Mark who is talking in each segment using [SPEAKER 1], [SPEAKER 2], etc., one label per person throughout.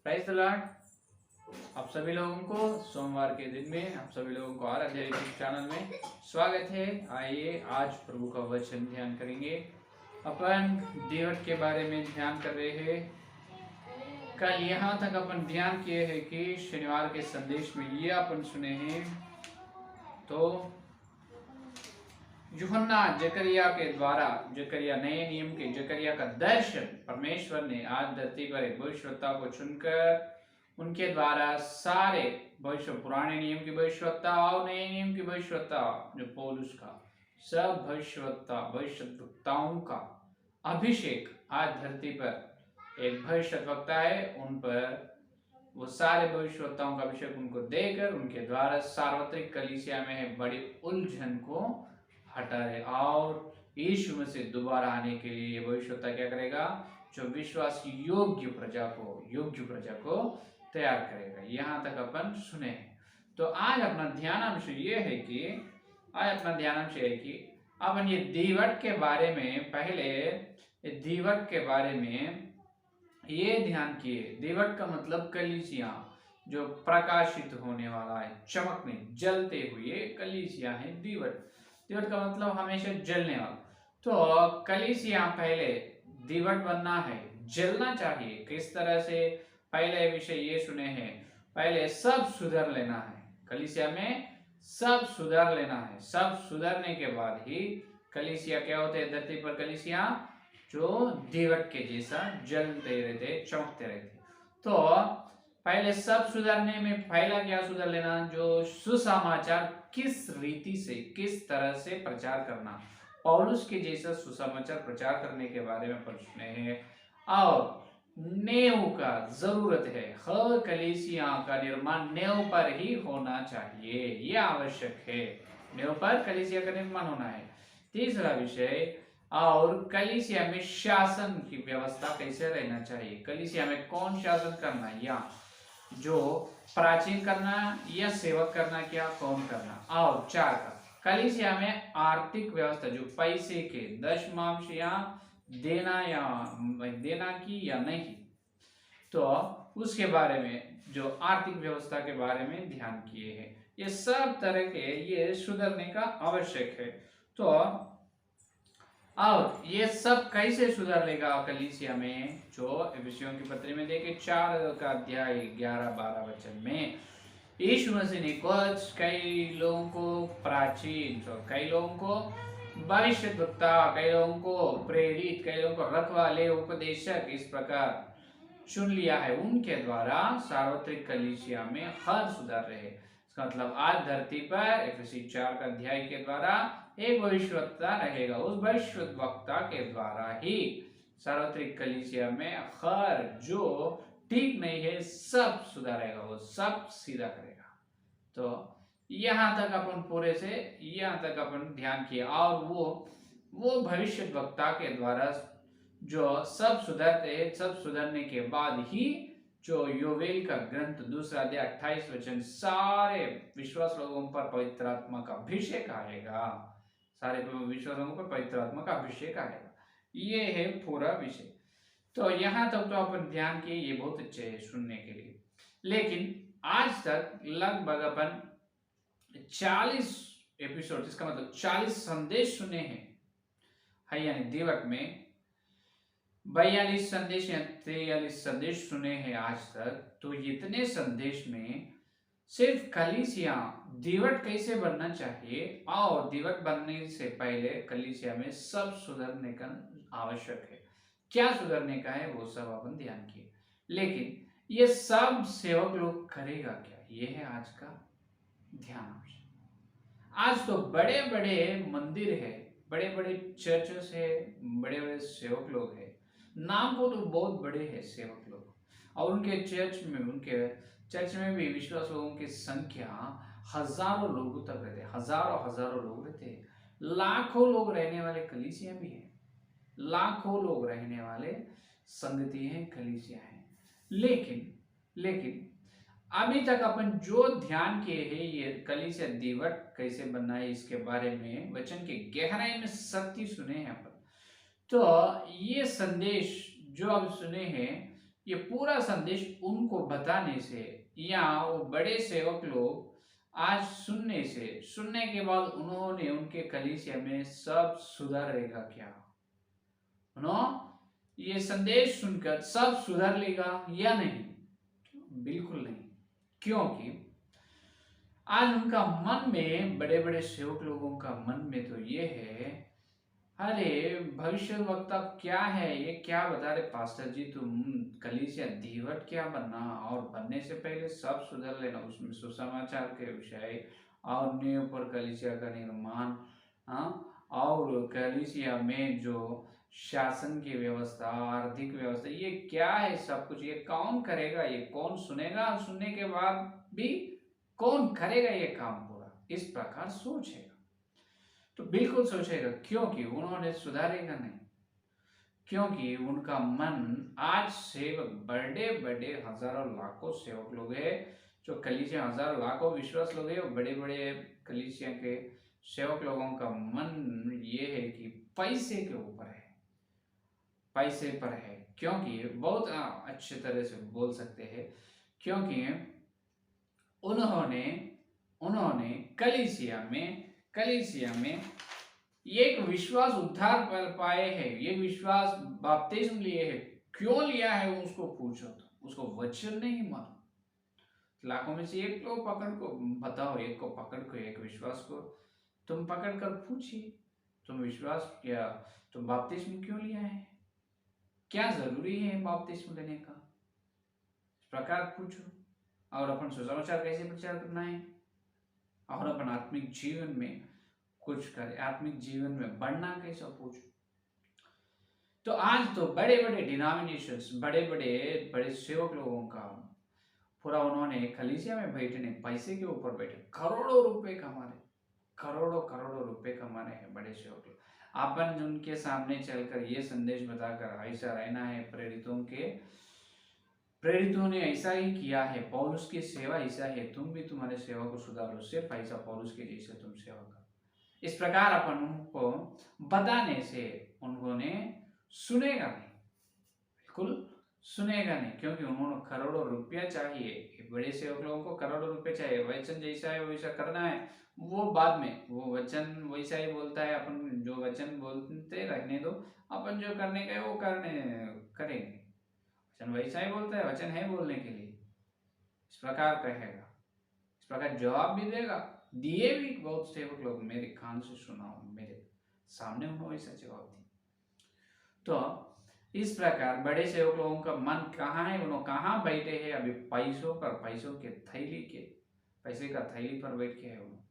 [SPEAKER 1] Prize the Lord. आप सभी लोगों को सोमवार के दिन में आप सभी लोगों को आराध्य यूट्यूब चैनल में स्वागत है। आइए आज प्रभु का वचन ध्यान करेंगे। अपन देवट के बारे में ध्यान कर रहे हैं। कल यहाँ तक अपन ध्यान किए हैं कि शनिवार के संदेश में ये अपन सुने हैं तो यूहन्ना जकरिया के द्वारा जकरिया नए नियम के जकरिया का दर्शन परमेश्वर ने आज धरती पर एक भविष्यवक्ता को चुनकर उनके द्वारा सारे भविष्य पुराने नियम की भविष्यवक्ता और नए नियम की भविष्यवक्ता जो पौलुस का सब भविष्यवक्ताओं का अभिषेक आज धरती पर एक भविष्यवक्ता है उन पर वो सारे भविष्यवक्ताओं का अभिषेक उनको देकर उनके द्वारा सार्वत्रिक कलीसिया में बड़ी उलझन को हटा रहे और यीशु मसीह दोबारा आने के लिए भविष्यवक्ता क्या करेगा, जो विश्वास योग्य प्रजा को तैयार करेगा। यहाँ तक अपन सुने। तो आज अपना ध्यानांश ये है कि अपन ये दीवट के बारे में ये ध्यान किए। दीवट का मतलब कलीसिया जो प्रकाशित होने वाला है, चमकने जलते हुए कलीसिया है। दीवट का मतलब हमेशा जलने वाला। तो कलीसिया पहले दीवट बनना है, जलना चाहिए। किस तरह से? पहले विषय ये सुने हैं, पहले सब सुधर लेना है। कलीसिया में सब सुधर लेना है। सब सुधरने के बाद ही कलीसिया क्या होते हैं धरती पर? कलीसिया जो दीवट के जैसा जलते रहते, चमकते रहते। तो पहले सब सुधरने में पहला क्या सुधर लेना? जो सुसमाचार किस रीति से, किस तरह से प्रचार करना, पौलुस के जैसा सुसमाचार प्रचार करने के बारे में पढ़ने हैं। और नेव का जरूरत है। हर कलीसिया का निर्माण नेव पर ही होना चाहिए, यह आवश्यक है। नेव पर कलीसिया का निर्माण होना है। तीसरा विषय, और कलीसिया में शासन की व्यवस्था कैसे रहना चाहिए? कलीसिया में कौन शासन करना, या जो प्राचीन करना या सेवक करना, क्या कौन करना? और चार का कलीसिया में आर्थिक व्यवस्था, जो पैसे के दशमांश या देना की या नहीं, तो उसके बारे में जो आर्थिक व्यवस्था के बारे में ध्यान किए हैं। ये सब तरह के ये सुधरने का आवश्यक है। तो और ये सब कैसे सुधर लेगा कलीसिया में? जो एफिसियों की पत्री में देखे 4 का अध्याय 11-12 वचन में यीशु मसीह ने कई लोगों को प्राचीन, कई लोगों को भविष्यद्वक्ता, कई लोगों को प्रेरित, कई लोगों को रखवाले, उपदेशक इस प्रकार चुन लिया है। उनके द्वारा सार्वत्रिक कलीसिया में हर सुधार रहे। इसका मतलब आज धरती पर एफिसी 4 का अध्याय के द्वारा एक भविष्यवक्ता रहेगा। उस भविष्यवक्ता के द्वारा ही सार्वत्रिक कलीसिया में हर जो ठीक नहीं है सब सुधारेगा, वो सब सीधा करेगा। तो यहाँ तक अपन ध्यान किया। और वो भविष्यवक्ता के द्वारा जो सब सुधरते हैं, सब सुधरने के बाद ही जो योवेल का ग्रंथ 2 अध्याय 28 वचन, सारे विश्वास लोगों पर पवित्र आत्मा का अभिषेक आएगा। सारे विश्वास लोगों पर पवित्र आत्मा का अभिषेक आएगा। ये है पूरा विषय। तो यहाँ तक तो अपन ध्यान किए, ये बहुत अच्छे है सुनने के लिए। लेकिन आज तक लगभग अपन 40 एपिसोड, इसका मतलब 40 संदेश सुने हैं, यानी दीवट में 42 संदेश या 43 संदेश सुने हैं आज तक। तो इतने संदेश में सिर्फ कलीसिया दीवट कैसे बनना चाहिए और दीवट बनने से पहले कलीसिया में सब सुधरने का आवश्यक है। क्या सुधरने का है वो सब अपन ध्यान किए। लेकिन ये सब सेवक लोग करेगा क्या, ये है आज का ध्यान। आज तो बड़े बड़े मंदिर है, बड़े बड़े चर्चेस है, बड़े बड़े सेवक लोग है, नाम को तो बहुत बड़े हैं सेवक लोग, और उनके चर्च में भी विश्वास लोगों की संख्या हजारों लोगों तक रहते हैं। हजारों लोग रहते हैं। लाखों लोग रहने वाले कलीसिया भी है, लाखों लोग रहने वाले संगति है, कलीसिया है। लेकिन अभी तक अपन जो ध्यान किए हैं, ये कलीसिया दीवट कैसे बनना है इसके बारे में वचन के गहराई में सत्य सुने हैं अपन। तो ये संदेश जो अब सुने हैं, ये पूरा संदेश उनको बताने से या वो बड़े सेवक लोग आज सुनने के बाद उन्होंने उनके कलीसिया में सब सुधरेगा क्या? ये संदेश सुनकर सब सुधर लेगा या नहीं? बिल्कुल नहीं। क्योंकि आज उनका मन में, बड़े बड़े सेवक लोगों का मन में तो ये है, अरे भविष्य वक्ता क्या है, ये क्या बता रहे पास्टर जी, तुम कलीसिया धीवट क्या बनना, और बनने से पहले सब सुधर लेना, उसमें सुसमाचार के विषय और नींव पर कलीसिया का निर्माण, और कलीसिया में जो शासन की व्यवस्था, आर्थिक व्यवस्था, ये क्या है सब कुछ, ये कौन करेगा, ये कौन सुनेगा, सुनने के बाद भी कौन करेगा ये काम पूरा, इस प्रकार सोचेगा। तो बिल्कुल सोचेगा, क्योंकि उन्होंने सुधारेगा नहीं, क्योंकि उनका मन आज सेवक, बड़े बड़े हजारों लाखों सेवक लोग हैं, जो कलीसिया हजारों लाखों विश्वास लोग हैं, और बड़े बड़े कलीसिया के सेवक लोगों का मन ये है कि पैसे के ऊपर है, पैसे पर है। क्योंकि बहुत अच्छे तरह से बोल सकते हैं, क्योंकि उन्होंने कलीसिया में एक विश्वास उद्धार कर पाए हैं, ये विश्वास बपतिस्म लिए है। क्यों लिया है उसको पूछो, तो उसको वचन नहीं मालूम। लाखों में से एक को पकड़ को बताओ, एक को पकड़ को, एक विश्वास को तुम पकड़ कर पूछिए, तुम विश्वास क्या, तुम बपतिस्म क्यों लिया है, क्या जरूरी है बपतिस्म लेने का, इस प्रकार पूछो। और अपन सुसमाचार कैसे प्रचार करना है, और अपन आत्मिक जीवन में कुछ करे, आत्मिक जीवन में बढ़ना कैसा पूछो। तो आज तो बड़े बड़े डिनोमिनेशंस, बड़े बड़े सेवक लोगों का पूरा उन्होंने कलीसिया में बैठने, पैसे के ऊपर बैठे, करोड़ों रुपए कमा रहे, करोड़ों रुपए कमा रहे हैं बड़े सेवक लोग। अपन उनके सामने चलकर ये संदेश बताकर ऐसा रहना है, प्रेरितों ने ऐसा ही किया है, पौलुस की सेवा ऐसा है, तुम भी तुम्हारे सेवा को सुधारो, सिर्फ ऐसा पौलुस के जैसे तुम सेवा करो। इस प्रकार अपन उनको बताने से उन्होंने सुनेगा नहीं, बिल्कुल सुनेगा नहीं, क्योंकि उन्होंने करोड़ों रुपया चाहिए। बड़े सेवक लोगों को करोड़ों रुपए चाहिए, वचन जैसा है वैसा करना है, वो बाद में, वो वचन वैसा ही बोलता है, अपन जो वचन बोलते रहने दो, अपन जो करने का है वो करेंगे। वचन वैसा ही बोलता है, वचन है बोलने के लिए, इस प्रकार कहेगा, इस प्रकार जवाब भी देगा, दिए भी बहुत सेवक लोग, मेरे कान से सुना, मेरे सामने उन्होंने ऐसा जवाब दिया। तो इस प्रकार बड़े सेवक लोगों का मन कहाँ है, उन्होंने कहाँ बैठे हैं अभी, पैसों के थैली के, पैसे का थैली पर बैठ के है उन्होंने,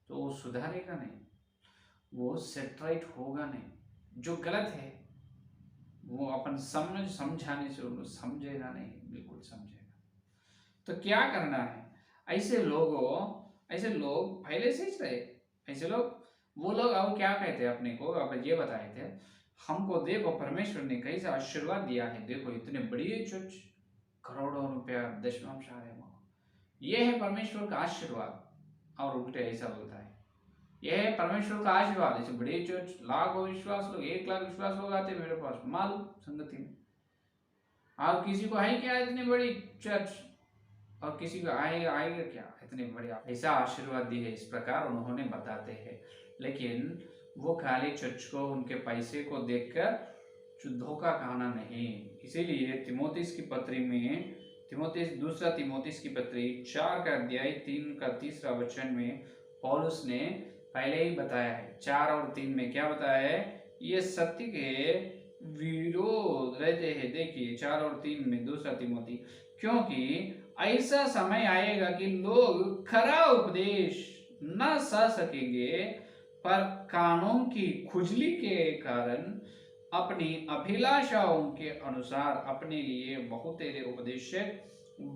[SPEAKER 1] तो वो सुधारेगा नहीं, वो सेटराइट होगा नहीं, जो गलत है वो अपन समझाने से उनको समझेगा नहीं, बिल्कुल समझेगा। तो क्या करना है, ऐसे लोग पहले से ही रहे, ऐसे लोग, वो लोग अब क्या कहते हैं अपने को, अब ये बताए थे हमको, देखो परमेश्वर ने कैसा आशीर्वाद दिया है, देखो इतने बड़ी चर्च, करोड़ों रुपया दशमांश आ रहे हैं, ये है परमेश्वर का आशीर्वाद। और उल्टे ऐसा बोलता है, यह है परमेश्वर का आशीर्वाद, ऐसे बड़े चर्च, लाखों विश्वास लोग, 1 लाख विश्वास लोग आते मेरे पास मालूम संगति में, और किसी को है क्या इतनी बड़ी चर्च, और किसी को आएगा क्या इतने बड़े, ऐसा आशीर्वाद दी है, इस प्रकार उन्होंने बताते हैं। लेकिन वो खाली चर्च को, उनके पैसे को देखकर धोखा खाना नहीं। इसीलिए तीमुथियुस की पत्री में, दूसरा तीमुथियुस की पत्री 4 का अध्याय 3 का 3रा वचन में पौलुस ने पहले ही बताया है, 4 और 3 में क्या बताया है, ये सत्य के विरोध रहते हैं। देखिए 4 और 3 में दूसरा तीमुथी, क्योंकि ऐसा समय आएगा कि लोग खरा उपदेश न सह सकेंगे, पर कानों की खुजली के कारण अपनी अभिलाषाओं के अनुसार अपने लिए बहुतेरे उपदेशक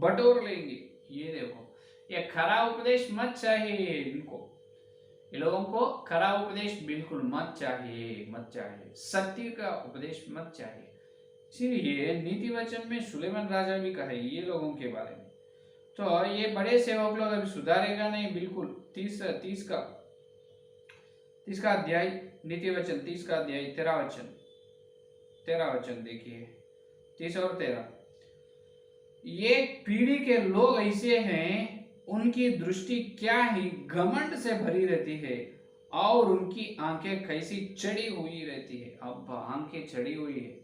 [SPEAKER 1] बटोर लेंगे। ये देखो, ये खरा उपदेश मत चाहिए इनको, ये लोगों को खरा उपदेश बिल्कुल मत चाहिए, सत्य का उपदेश मत चाहिए। इसीलिए नीति वचन में सुलेमान राजा भी कहे ये लोगों के बारे में। तो ये बड़े सेवक लोग अभी सुधारेगा नहीं, बिल्कुल। 30 का अध्याय नीति वचन, 30 का अध्याय 13 वचन देखिए, 30 और 13, ये पीढ़ी के लोग ऐसे हैं, उनकी दृष्टि क्या ही घमंड से भरी रहती है और उनकी आंखें कैसी चढ़ी हुई रहती है। अब आंखें चढ़ी हुई है,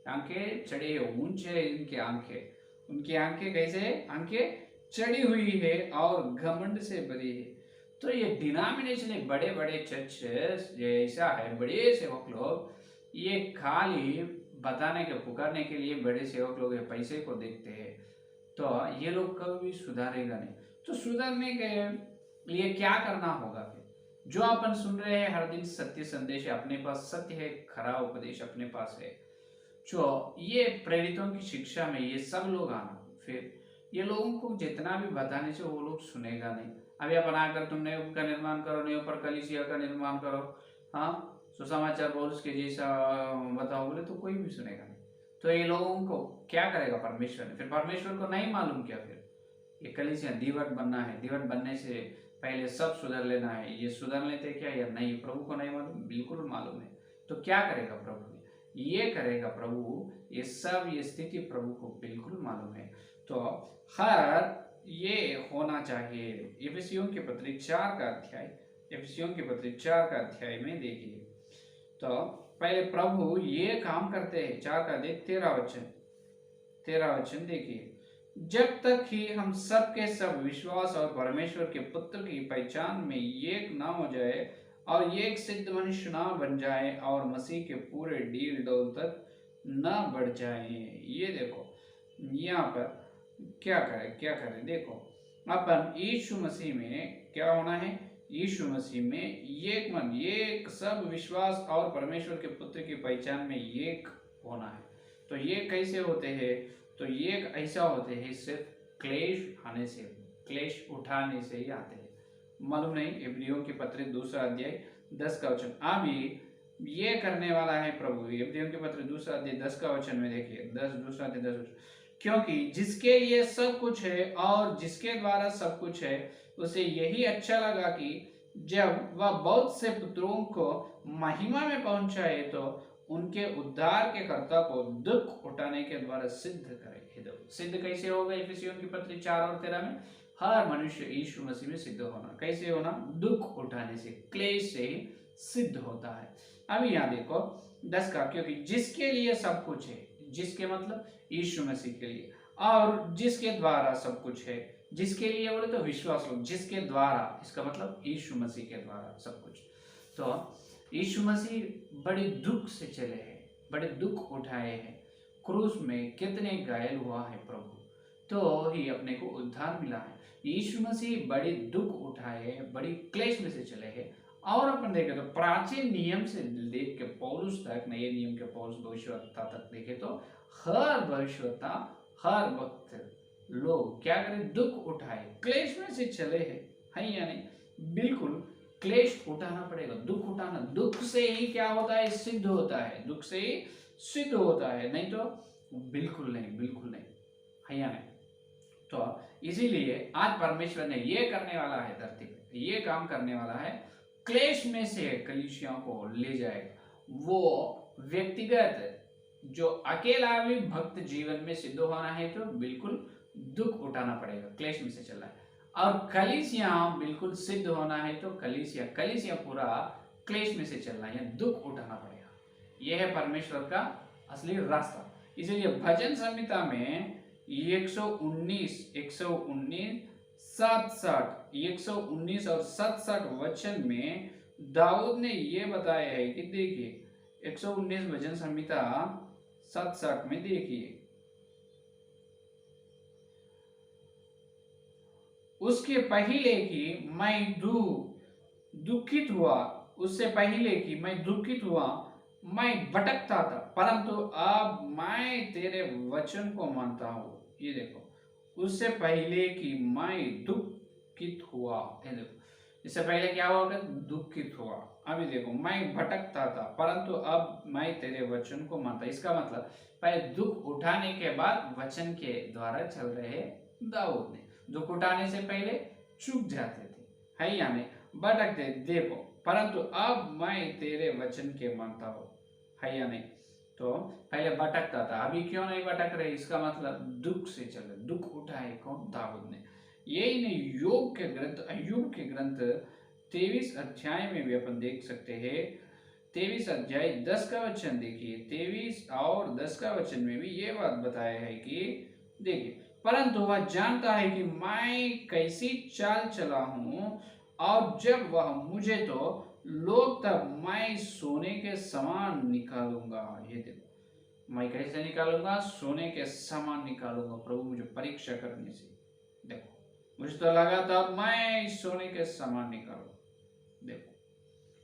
[SPEAKER 1] आंखें चढ़ी है, ऊंचे है इनकी आंखें, उनकी आंखें कैसे, आंखें चढ़ी हुई है और घमंड से भरी है। तो ये डिनोमिनेशन एक बड़े बड़े चर्च ऐसा है, बड़े सेवक लोग ये खाली बताने के पुकारने के लिए बड़े सेवक लोग पैसे को देखते हैं, तो ये लोग कभी भी सुधारेगा नहीं। तो सुधारने के लिए क्या करना होगा फिर? जो अपन सुन रहे हैं हर दिन सत्य संदेश है, अपने पास सत्य है, खरा उपदेश अपने पास है, जो ये प्रेरितों की शिक्षा में ये सब लोग आना, फिर ये लोगों को जितना भी बताने से वो लोग सुनेगा नहीं। अभी अपन आकर तुम नए का निर्माण करो, नए पर कलीसिया का निर्माण करो, हाँ सुसमाचार बोल के जैसा बताओ बोले तो कोई भी सुनेगा नहीं। तो ये लोगों को क्या करेगा परमेश्वर ने? फिर परमेश्वर को नहीं मालूम क्या फिर ये कलीसिया दीवट बनना है, दीवट बनने से पहले सब सुधर लेना है, ये सुधर लेते क्या या नहीं? प्रभु को नहीं मालूम? बिल्कुल मालूम है। तो क्या करेगा प्रभु ने? ये करेगा प्रभु, ये सब ये स्थिति प्रभु को बिल्कुल मालूम है। तो हर ये होना चाहिए। एफिसियों के पत्री 4 का अध्याय, एफिसियों के पत्री 4 का अध्याय में देखिए, तो पहले प्रभु ये काम करते हैं। 4 का देख 13 वचन देखिए, जब तक कि हम सब के सब विश्वास और परमेश्वर के पुत्र की पहचान में एक ना हो जाए और एक सिद्ध मनुष्य ना बन जाए और मसीह के पूरे डील डोल तक ना बढ़ जाए। ये देखो यहाँ पर क्या करें देखो, अपन यीशु मसीह में क्या होना है? यीशु मसीह में एक मन, एक सब विश्वास और परमेश्वर के पुत्र की पहचान में एक होना है। तो ये कैसे होते हैं? तो ये ऐसा होते हैं सिर्फ क्लेश आने से, क्लेश उठाने से ही आते हैं। मालूम नहीं? इब्रियों के पत्र 2 अध्याय 10 का वचन, अभी ये करने वाला है प्रभु। इब्रियों के पत्र 2 अध्याय 10 का वचन में देखिए, 2 अध्याय 10 वचन, क्योंकि जिसके लिए सब कुछ है और जिसके द्वारा सब कुछ है, उसे यही अच्छा लगा कि जब वह बहुत से पुत्रों को महिमा में पहुंचाए तो उनके उद्धार के कर्ता को दुख उठाने के द्वारा सिद्ध करे। सिद्ध कैसे होगा? इफिसियों की पत्री 4 और 13 में, हर मनुष्य यीशु मसीह में सिद्ध होना। कैसे होना? दुख उठाने से, क्लेश से ही सिद्ध होता है। अभी यहाँ देखो 10 का, क्योंकि जिसके लिए सब कुछ है, जिसके मतलब यीशु मसीह के लिए, और जिसके द्वारा सब कुछ है, जिसके लिए बोले तो विश्वास लोग, जिसके द्वारा इसका मतलब यीशु मसीह के द्वारा सब कुछ। तो यीशु मसीह बड़े दुख से चले हैं, बड़े दुख उठाए हैं, क्रूस में कितने घायल हुआ है प्रभु, तो ही अपने को उद्धार मिला है। यीशु मसीह बड़े दुख उठाए, बड़ी क्लेश में से चले हैं। और अपन देखें तो प्राचीन नियम से देख के पौलुस तक, नए नियम के पौलुस भविष्यवक्ता तक देखे तो हर भविष्यवक्ता, हर वक्त लोग क्या करें? दुख उठाए, क्लेश में से चले हैं या नहीं? बिल्कुल क्लेश उठाना पड़ेगा, दुख उठाना। दुख से ही क्या होता है? सिद्ध होता है, दुख से ही सिद्ध होता है, नहीं तो बिल्कुल नहीं, बिल्कुल नहीं, है या नहीं? तो इसीलिए आज परमेश्वर ने ये करने वाला है, धरती पे ये काम करने वाला है, क्लेश में से कलीसियाओं को ले जाएगा। वो व्यक्तिगत जो अकेला भी भक्त जीवन में सिद्ध होना है तो बिल्कुल दुख उठाना पड़ेगा, क्लेश में से चलना है। और कलीसिया बिल्कुल सिद्ध होना है तो कलीसिया पूरा क्लेश में से चलना है, दुख उठाना पड़ेगा। यह है परमेश्वर का असली रास्ता। इसीलिए भजन संहिता में 119, 119 और 67 वचन में दाऊद ने ये बताया है कि देखिए 119 भजन संहिता 67 में देखिए, उसके पहले कि मैं दुखित हुआ, उससे पहले कि मैं दुखित हुआ, मैं भटकता था, परंतु अब मैं तेरे वचन को मानता हूँ। ये देखो, उससे पहले कि मैं दुखित हुआ, ये देखो, इससे पहले क्या हुआ? दुखित हुआ। अभी देखो, मैं भटकता था परंतु अब मैं तेरे वचन को मानता। इसका मतलब पहले दुख उठाने के बाद वचन के द्वारा चल रहे दाऊद ने। दुख उठाने से पहले चुक जाते थे, है या नहीं? भटकते, देखो, परंतु अब मैं तेरे वचन के मानता हूँ, है या नहीं? तो पहले भटकता था, अभी क्यों नहीं भटक रहे? इसका मतलब दुख से चले, दुख उठाए कौन? दाऊद ने। यही नहीं, योग के ग्रंथ, अय्यूब के ग्रंथ 23 अध्याय में भी अपन देख सकते हैं। 23 अध्याय 10 का वचन देखिए, 23 और 10 का वचन में भी ये बात बताया है कि देखिए, परंतु वह जानता है कि मैं कैसी चाल चला हूं, और जब वह मुझे तो लोग, तब मैं सोने के समान निकालूंगा। ये देखो, मैं कैसे निकालूंगा? सोने के समान निकालूंगा, प्रभु मुझे परीक्षा करने से। देखो, मुझे तो लगा था मैं सोने के समान निकालू। देखो,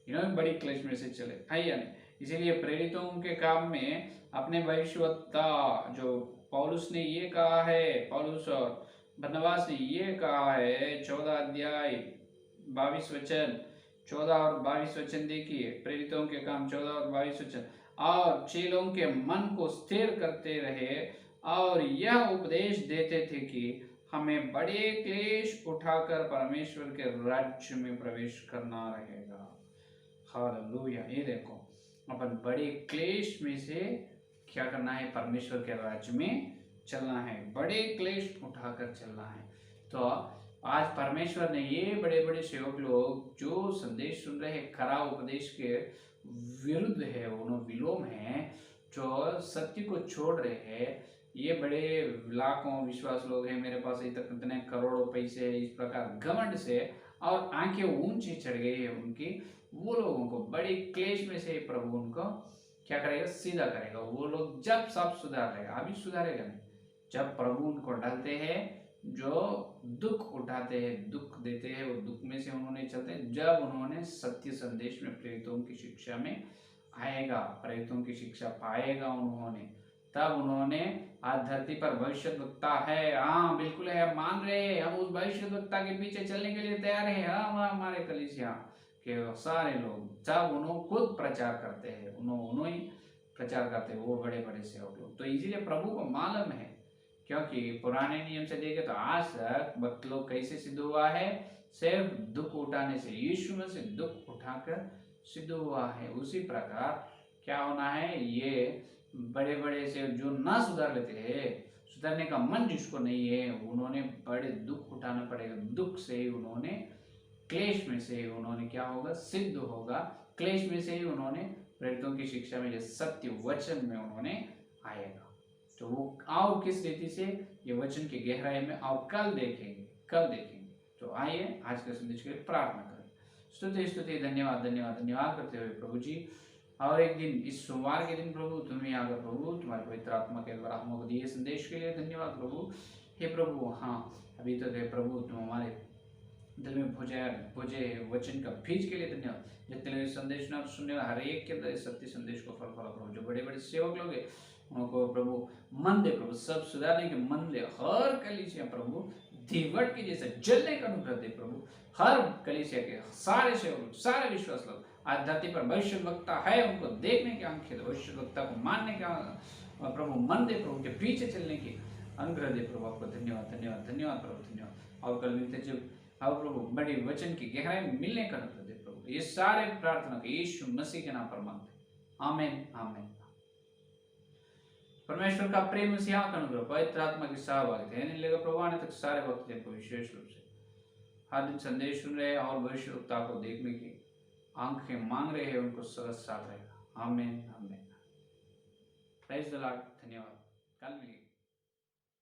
[SPEAKER 1] इन्होंने बड़ी क्लेश में से चले, है या नहीं? इसीलिए प्रेरितों के काम में अपने भविष्यवक्ता जो पौलुस ने ये कहा है, पौलुस और बरनबास ने ये कहा है, 14 अध्याय 22 वचन, 14 और 22 वचन देखिए, प्रेरितों के काम 14 और 22 वचन। और चेलों के मन को स्थिर करते रहे और यह उपदेश देते थे कि हमें बड़े क्लेश उठाकर परमेश्वर के राज्य में प्रवेश करना रहेगा। हालेलुया। ये देखो, अपन बड़े क्लेश में से क्या करना है? परमेश्वर के राज्य में चलना है, बड़े क्लेश उठाकर चलना है। तो आज परमेश्वर ने ये बड़े बड़े सेवक लोग जो संदेश सुन रहे हैं, खरा उपदेश के विरुद्ध है, उन्होंने विलोम है, जो सत्य को छोड़ रहे हैं, ये बड़े लाखों विश्वास लोग हैं, मेरे पास इतने करोड़ों पैसे है, इस प्रकार घमंड से और आंखें ऊंची चढ़ गई है उनकी, वो लोगों को बड़े क्लेश में से प्रभु उनको क्या करेगा? सीधा करेगा। वो लोग जब सब सुधार लेगा, अभी सुधारेगा नहीं, जब प्रभु उनको डालते हैं, जो दुख उठाते हैं, दुख देते हैं, वो दुख में से उन्होंने चलते हैं, जब उन्होंने सत्य संदेश में प्रेरितों की शिक्षा में आएगा, प्रेरितों की शिक्षा पाएगा उन्होंने, तब उन्होंने आज धरती पर भविष्यद्वक्ता है, हाँ बिल्कुल है, हम मान रहे हैं, हम उस भविष्यद्वक्ता के पीछे चलने के लिए तैयार हैं। हाँ, हमारे कलीसिया के सारे लोग जब उन्होंने खुद प्रचार करते हैं, उन्होंने ही प्रचार करते हैं, वो बड़े बड़े सेवक लोग। तो इसीलिए प्रभु को मालूम है, क्योंकि पुराने नियम से देखे तो आज तक भक्त लोग कैसे सिद्ध हुआ है? सिर्फ दुख उठाने से, यीशु में से दुख उठाकर सिद्ध हुआ है। उसी प्रकार क्या होना है? ये बड़े बड़े से जो ना सुधार लेते हैं, सुधारने का मन जिसको नहीं है, उन्होंने बड़े दुख उठाना पड़ेगा। दुख से ही उन्होंने, क्लेश में से ही उन्होंने क्या होगा? सिद्ध होगा। क्लेश में से ही उन्होंने प्रेरितों की शिक्षा में, जो सत्य वचन में उन्होंने आएगा। तो वो और किस रीति से ये वचन की गहराई में और कल देखेंगे। तो आइए आज के संदेश के लिए प्रार्थना करें। स्तुति धन्यवाद धन्यवाद धन्यवाद करते हुए प्रभु जी, और एक दिन इस सोमवार के दिन प्रभु तुम्हें आकर प्रभु तुम्हारे पवित्र आत्मा के द्वारा हमको दिए संदेश के लिए धन्यवाद प्रभु। हे प्रभु, हाँ अभी तक है प्रभु, तुम हमारे दिल में भोजे वचन का बीज के लिए धन्यवाद। जितने लोग संदेश ना सुनने हर एक के अंदर सत्य संदेश को फल फला प्रभु। जो बड़े बड़े सेवक लोग हैं उनको प्रभु मन दे प्रभु, सब सुधारने के मन दे। हर कलीसिया प्रभु दीवट के जैसे जलने का अनुग्रह दे प्रभु। हर कलीसिया के सारे सेवक, सारे विश्वास लोग आज धरती पर भविष्यद्वक्ता है, उनको देखने की आंखें, भविष्यद्वक्ता को मानने का प्रभु मन दे प्रभु, के पीछे चलने की अनुग्रह दे प्रभु। आपको धन्यवाद धन्यवाद धन्यवाद प्रभु, धन्यवाद। और कल मिलते जब अब प्रभु बड़े वचन की गहराई में मिलने का अनुग्रह दे प्रभु। ये सारे प्रार्थना के यीशु मसीह के नाम पर मांगते, आमीन आमीन। परमेश्वर का प्रेम, मसीहा का अनुग्रह, पवित्र आत्मा की सहभागिता है लेगा प्रभु आने तक सारे वक्त को विशेष रूप से हर दिन संदेश सुन रहे हैं और भविष्यवक्ता को देखने की आंखें मांग रहे हैं, उनको सदा साथ रहेगा। आमीन आमीन। Praise the Lord. धन्यवाद। कल मिलेंगे।